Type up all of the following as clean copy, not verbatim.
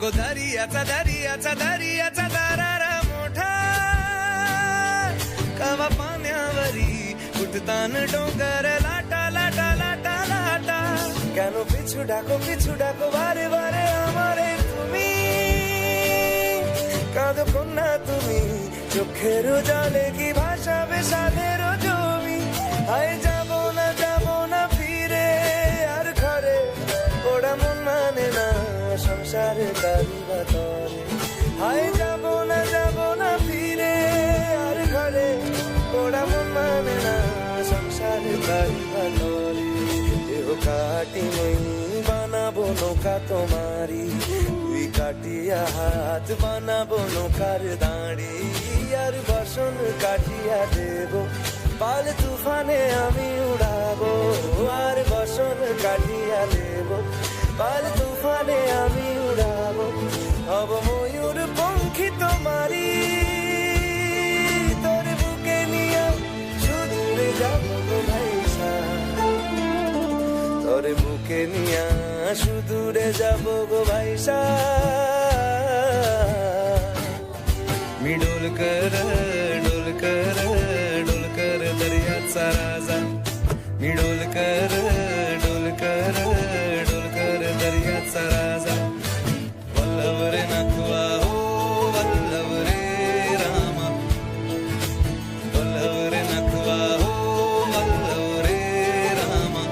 गो दर्याचा दर्याचा दर्याचा दरारा मोठा कवा पाण्यावरी उठतान डोंगर लाटा लाटा लाटा लाटा কেন পিছু ডাকো বারে বারে আমারে তুমি কাঁদো কন্যা তুমি চোখের জলে কি ভাসাবে সাধের জমি হায় যাব না ফিরে আর ঘরে ওরা মন মানে না সংসারে তারি বাতরে হায় যাব না ফিরে আর ঘরে ওরা মন মানে না সংসারে তারি বাতরে দেহ কাটি মই বানাবো নৌকা তোমারি তুই কাটিয়া হাত বানাবো নৌকার দাঁড়ি আর বসন কাটিয়া দেব পাল তুফানে আমি উড়াবো আর বসন কাটিয়া দেব পাল তুফানে আমি উড়াবো হব ময়ূর পঙ্খী তোমারি তোর বুকে নিয়ে সুদূরে যাবো গো ভাইসা তোর বুকে নিয়ে সুদূরে যাবো গো ভাইসা मी डोलकर दर्याचा राजा मी डोलकर दर्याचा राजा वल्लभ रे नखवा हो वल्लभ रे रामा वल्लभ रे नखवा हो वल्लभ रे रामा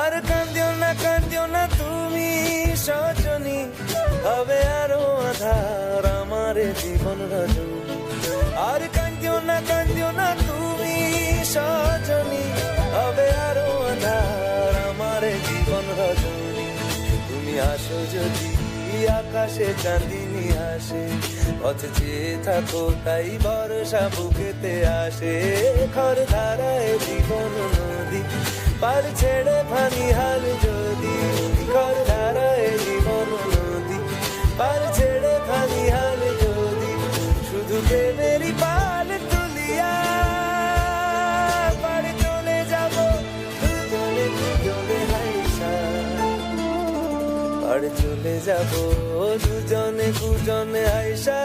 আর কাঁদিও না তুমি সজনী হবে আরো আধার আমার জীবন রজনী আর কাঁদিও না তুমি সজনী হবে আরো আধার আমার জীবন রজনী তুমি আসো যদি আকাশে চাঁদিনী আসে পথ চেয়ে থাকো তাই বর্ষা বুকেতে আসে খর ধারায় জীবন নদী পার ছেড়ে ভাঙি হাল যদি খর ধারায় জীবন নদী পার ছেড়ে ভাঙি হাল যদি শুধু প্রেমেরই পাল তুলিয়া পার চলে যাব দুজনে হাইসা পার চলে যাব দুজনে হাইসা